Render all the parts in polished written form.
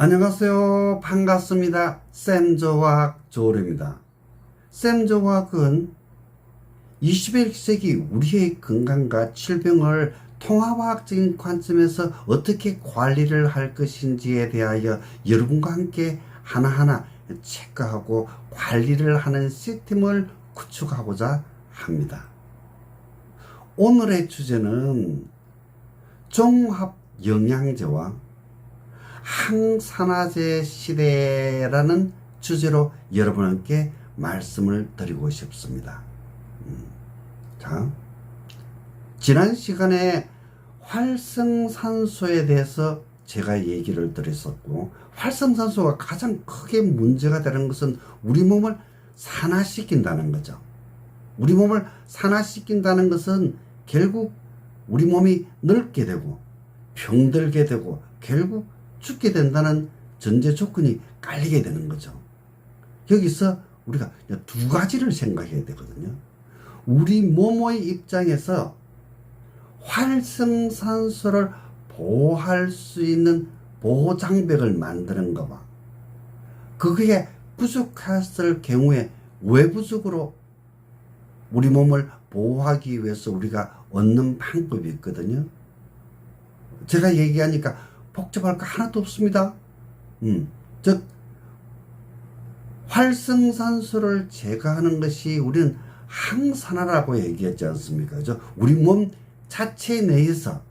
안녕하세요. 반갑습니다. 쌤조화학 조울입니다. 쌤조화학은 21세기 우리의 건강과 질병을 통합화학적인 관점에서 어떻게 관리를 할 것인지에 대하여 여러분과 함께 하나하나 체크하고 관리를 하는 시스템을 구축하고자 합니다. 오늘의 주제는 종합영양제와 항산화제 시대라는 주제로 여러분께 말씀을 드리고 싶습니다. 자, 지난 시간에 활성산소에 대해서 제가 얘기를 드렸었고, 활성산소가 가장 크게 문제가 되는 것은 우리 몸을 산화시킨다는 거죠. 우리 몸을 산화시킨다는 것은 결국 우리 몸이 늙게 되고 병들게 되고 결국 죽게 된다는 전제 조건이 깔리게 되는 거죠. 여기서 우리가 두 가지를 생각해야 되거든요. 우리 몸의 입장에서 활성산소를 보호할 수 있는 보호장벽을 만드는 것과 그게 부족했을 경우에 외부적으로 우리 몸을 보호하기 위해서 우리가 얻는 방법이 있거든요. 제가 얘기하니까 복잡할 거 하나도 없습니다. 즉 활성산소를 제거하는 것이 우리는 항산화라고 얘기했지 않습니까? 그죠? 우리 몸 자체 내에서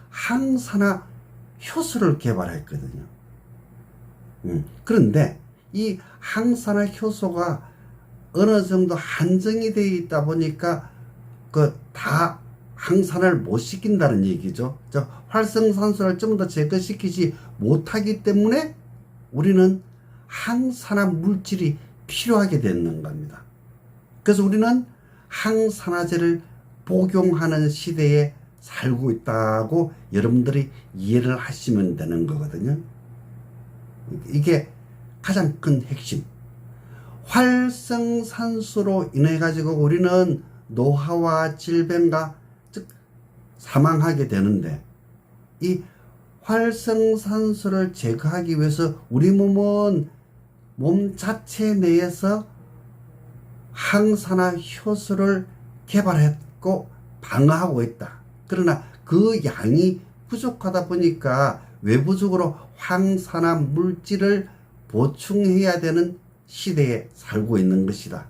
항산화 효소를 개발했거든요. 그런데 이 항산화 효소가 어느 정도 한정이 되어 있다 보니까 다 항산화를 못 시킨다는 얘기죠. 활성산소를 좀 더 제거시키지 못하기 때문에 우리는 항산화 물질이 필요하게 되는 겁니다. 그래서 우리는 항산화제를 복용하는 시대에 살고 있다고 여러분들이 이해를 하시면 되는 거거든요. 이게 가장 큰 핵심. 활성산소로 인해 가지고 우리는 노화와 질병과 즉 사망하게 되는데, 이 활성산소를 제거하기 위해서 우리 몸은 몸 자체 내에서 항산화 효소를 개발했고 방어하고 있다. 그러나 그 양이 부족하다 보니까 외부적으로 항산화 물질을 보충해야 되는 시대에 살고 있는 것이다.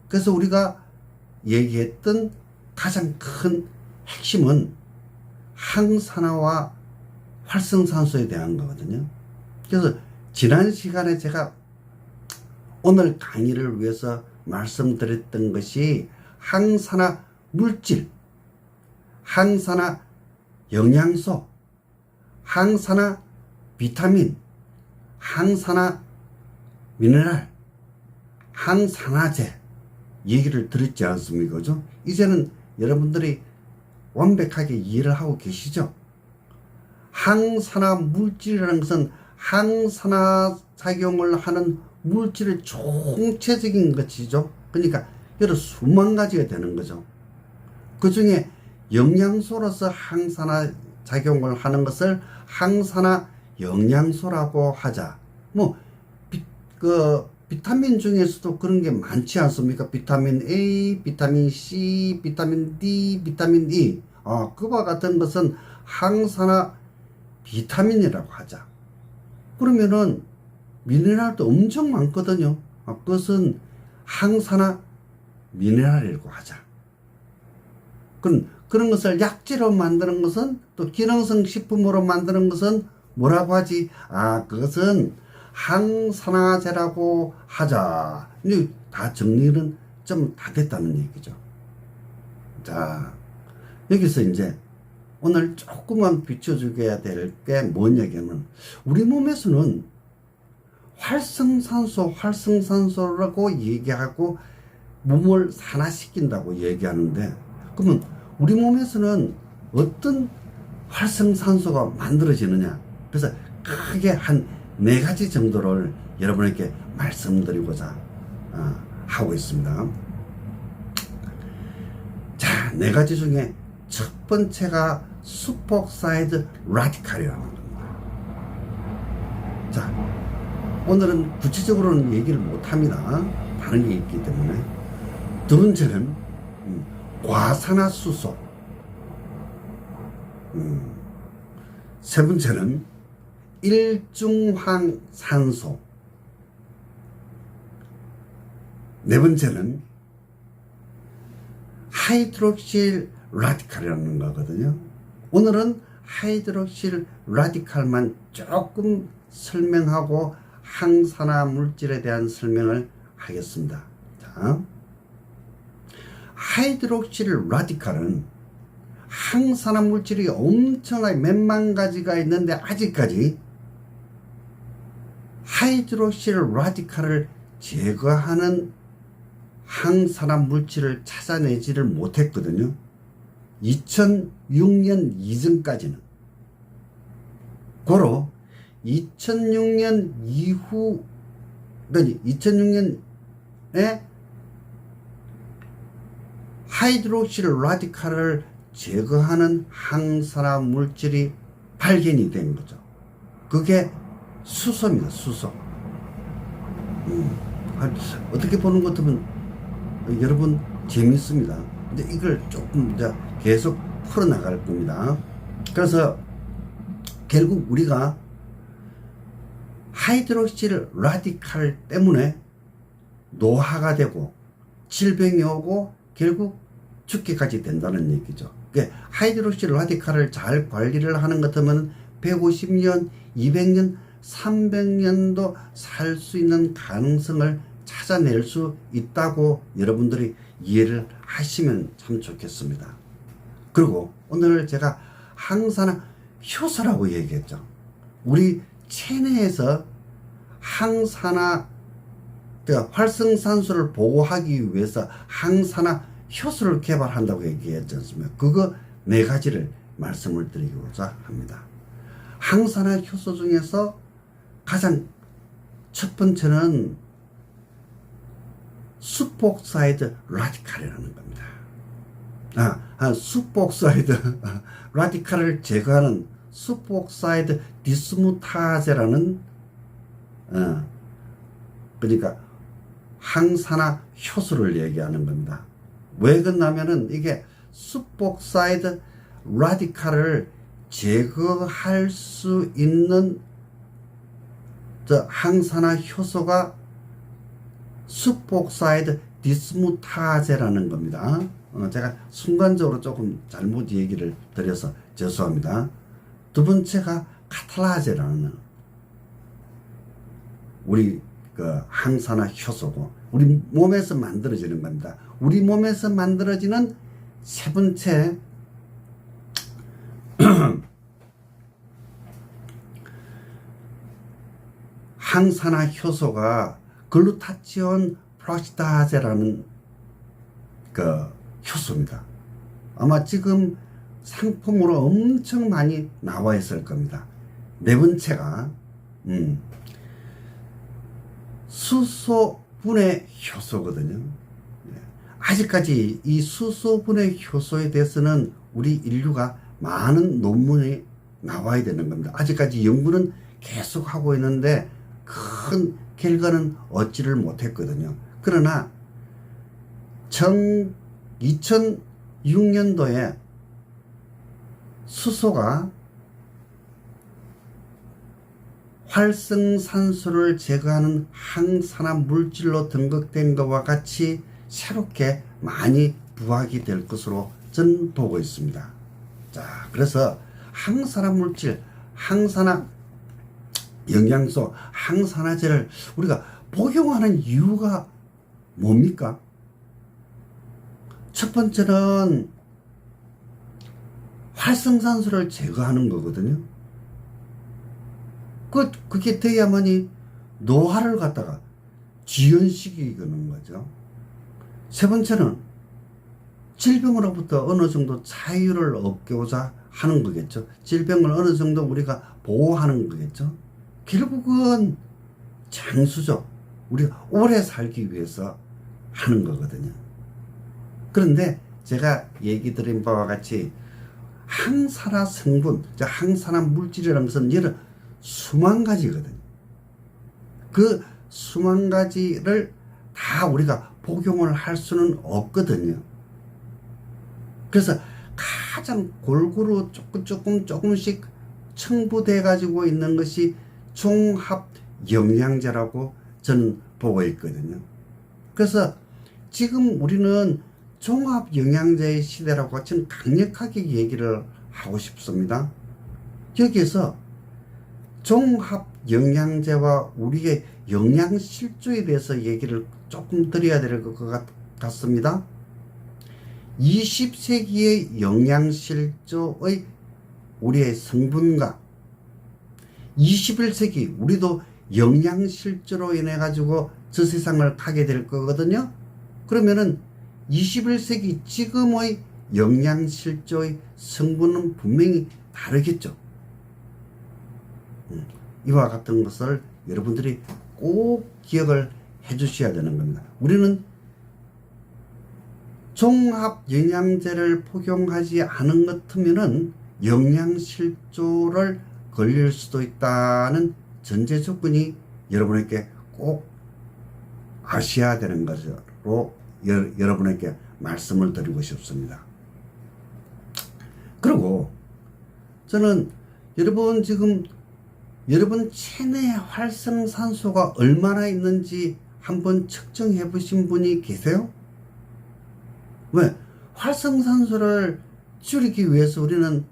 그래서 우리가 얘기했던 가장 큰 핵심은 항산화와 활성산소에 대한 거거든요. 그래서 지난 시간에 제가 오늘 강의를 위해서 말씀드렸던 것이 항산화 물질, 항산화 영양소, 항산화 비타민, 항산화 미네랄, 항산화제 얘기를 드렸지 않습니까? 그죠? 이제는 여러분들이 완벽하게 이해를 하고 계시죠? 항산화 물질이라는 것은 항산화 작용을 하는 물질의 총체적인 것이죠. 그러니까 여러 수만 가지가 되는 거죠. 그 중에 영양소로서 항산화 작용을 하는 것을 항산화 영양소라고 하자. 비타민 중에서도 그런 게 많지 않습니까? 비타민 A, 비타민 C, 비타민 D, 비타민 E. 그와 같은 것은 항산화 비타민이라고 하자. 그러면은 미네랄도 엄청 많거든요. 그것은 항산화 미네랄이라고 하자. 그런 것을 약재로 만드는 것은, 또 기능성 식품으로 만드는 것은 뭐라고 하지? 그것은 항산화제라고 하자. 다 정리는 좀 다 됐다는 얘기죠. 자, 여기서 이제 오늘 조금만 비춰주게 될 게 뭐냐면, 우리 몸에서는 활성산소라고 얘기하고 몸을 산화시킨다고 얘기하는데, 그러면 우리 몸에서는 어떤 활성산소가 만들어지느냐? 그래서 크게 한 4가지 정도를 여러분에게 말씀드리고자 하고 있습니다. 자, 4가지 중에 첫 번째가 슈퍼사이드 라디칼이라고 합니다. 자, 오늘은 구체적으로는 얘기를 못합니다. 다른 게 있기 때문에. 두 번째는 과산화수소, 세 번째는 일중황산소, 네 번째는 하이드록실 라디칼이라는 거거든요. 오늘은 하이드록실 라디칼만 조금 설명하고 항산화 물질에 대한 설명을 하겠습니다. 자, 하이드록실 라디칼은 항산화 물질이 엄청나게 몇만 가지가 있는데 아직까지 하이드록실 라디칼을 제거하는 항산화 물질을 찾아내지를 못했거든요. 2006년 이전까지는. 고로 2006년 이후, 2006년에 하이드록실 라디칼을 제거하는 항산화 물질이 발견이 된 거죠. 그게 수소입니다. 수소. 어떻게 보는 것 같으면 여러분 재밌습니다. 근데 이걸 조금 이제 계속 풀어나갈 겁니다. 그래서 결국 우리가 하이드록실 라디칼 때문에 노화가 되고 질병이 오고 결국 죽기까지 된다는 얘기죠. 하이드록실 라디칼을 잘 관리를 하는 것 같으면 150년, 200년, 300년도 살 수 있는 가능성을 찾아낼 수 있다고 여러분들이 이해를 하시면 참 좋겠습니다. 그리고 오늘 제가 항산화 효소라고 얘기했죠. 우리 체내에서 항산화 활성산소를 보호하기 위해서 항산화 효소를 개발한다고 얘기했지 않습니까? 그거 네 가지를 말씀을 드리고자 합니다. 항산화 효소 중에서 가장 첫 번째는 수폭사이드 라디칼이라는 겁니다. 수폭사이드 라디칼을 제거하는 수폭사이드 디스무타제라는 그러니까 항산화 효소를 얘기하는 겁니다. 왜 그러냐면은 이게 수폭사이드 라디칼을 제거할 수 있는 항산화 효소가 수폭사이드 디스무타제라는 겁니다. 제가 순간적으로 조금 잘못 얘기를 드려서 죄송합니다. 두 번째가 카탈라제라는 우리 그 항산화 효소고 우리 몸에서 만들어지는 겁니다. 우리 몸에서 만들어지는 세 번째 항산화 효소가 글루타치온 프락시다제라는 그 효소입니다. 아마 지금 상품으로 엄청 많이 나와 있을 겁니다. 네 번째가 수소분해 효소거든요. 아직까지 이 수소분해 효소에 대해서는 우리 인류가 많은 논문이 나와야 되는 겁니다. 아직까지 연구는 계속 하고 있는데 큰 결과는 얻지를 못했거든요. 그러나 2006년도에 수소가 활성산소를 제거하는 항산화 물질로 등극된 것과 같이 새롭게 많이 부각이 될 것으로 저는 보고 있습니다. 자, 그래서 항산화 물질, 항산화 영양소, 항산화제를 우리가 복용하는 이유가 뭡니까? 첫 번째는 활성산소를 제거하는 거거든요. 그게 돼야만이 노화를 갖다가 지연시키는 거죠. 세 번째는 질병으로부터 어느 정도 자유를 얻고자 하는 거겠죠. 질병을 어느 정도 우리가 보호하는 거겠죠. 결국은 장수죠. 우리가 오래 살기 위해서 하는 거거든요. 그런데 제가 얘기 드린 바와 같이 항산화 성분, 항산화 물질이라는 것은 여러 수만 가지거든요. 그 수만 가지를 다 우리가 복용을 할 수는 없거든요. 그래서 가장 골고루 조금씩 첨부돼 가지고 있는 것이 종합 영양제라고 저는 보고 있거든요. 그래서 지금 우리는 종합 영양제의 시대라고 저는 강력하게 얘기를 하고 싶습니다. 여기에서 종합 영양제와 우리의 영양실조에 대해서 얘기를 조금 드려야 될 것 같습니다. 20세기의 영양실조의 우리의 성분과 21세기 우리도 영양실조로 인해 가지고 저 세상을 가게 될 거거든요. 그러면은 21세기 지금의 영양실조의 성분은 분명히 다르겠죠. 이와 같은 것을 여러분들이 꼭 기억을 해 주셔야 되는 겁니다. 우리는 종합 영양제를 복용하지 않은 것 같으면은 영양실조를 걸릴 수도 있다는 전제 조건이 여러분에게 꼭 아셔야 되는 것으로 여러분에게 말씀을 드리고 싶습니다. 그리고 저는 여러분 지금 여러분 체내 활성산소가 얼마나 있는지 한번 측정해 보신 분이 계세요? 왜? 활성산소를 줄이기 위해서 우리는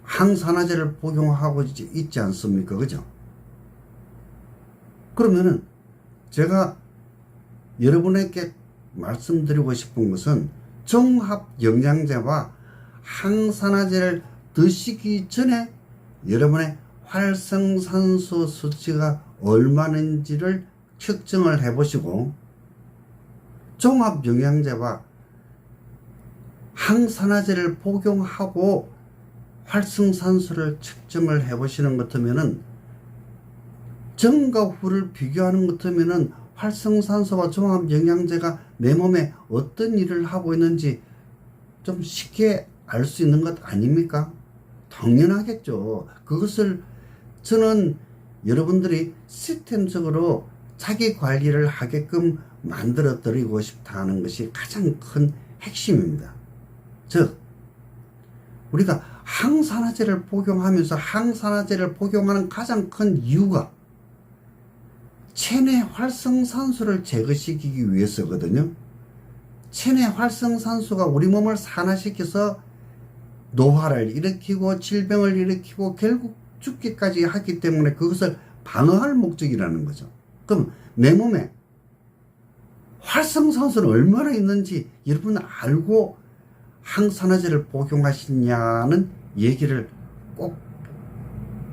항산화제를 복용하고 있지 않습니까? 그죠? 그러면은 제가 여러분에게 말씀드리고 싶은 것은 종합 영양제와 항산화제를 드시기 전에 여러분의 활성산소 수치가 얼마인지를 측정을 해 보시고 종합 영양제와 항산화제를 복용하고 활성산소를 측정을 해 보시는 것 같으면은 전과 후를 비교하는 것 같으면은 활성산소와 종합 영양제가 내 몸에 어떤 일을 하고 있는지 좀 쉽게 알 수 있는 것 아닙니까? 당연하겠죠. 그것을 저는 여러분들이 시스템적으로 자기 관리를 하게끔 만들어 드리고 싶다는 것이 가장 큰 핵심입니다. 즉 우리가 항산화제를 복용하면서 항산화제를 복용하는 가장 큰 이유가 체내 활성산소를 제거시키기 위해서거든요. 체내 활성산소가 우리 몸을 산화시켜서 노화를 일으키고 질병을 일으키고 결국 죽기까지 하기 때문에 그것을 방어할 목적이라는 거죠. 그럼 내 몸에 활성산소는 얼마나 있는지 여러분 알고 항산화제를 복용하시냐는 얘기를 꼭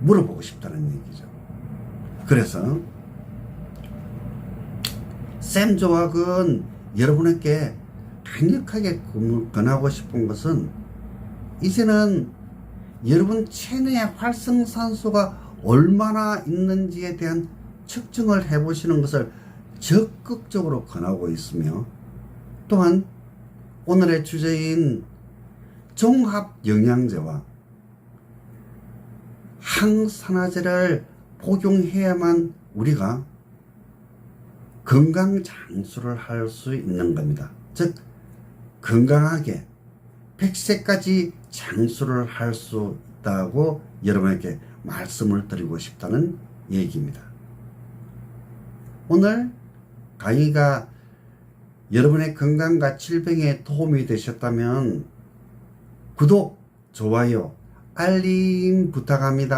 물어보고 싶다는 얘기죠. 그래서 샘조학은 여러분에게 강력하게 권하고 싶은 것은 이제는 여러분 체내에 활성산소가 얼마나 있는지에 대한 측정을 해 보시는 것을 적극적으로 권하고 있으며 또한 오늘의 주제인 종합 영양제와 항산화제를 복용해야만 우리가 건강 장수를 할 수 있는 겁니다. 즉 건강하게 100세까지 장수를 할 수 있다고 여러분에게 말씀을 드리고 싶다는 얘기입니다. 오늘 강의가 여러분의 건강과 질병에 도움이 되셨다면 구독, 좋아요, 알림 부탁합니다.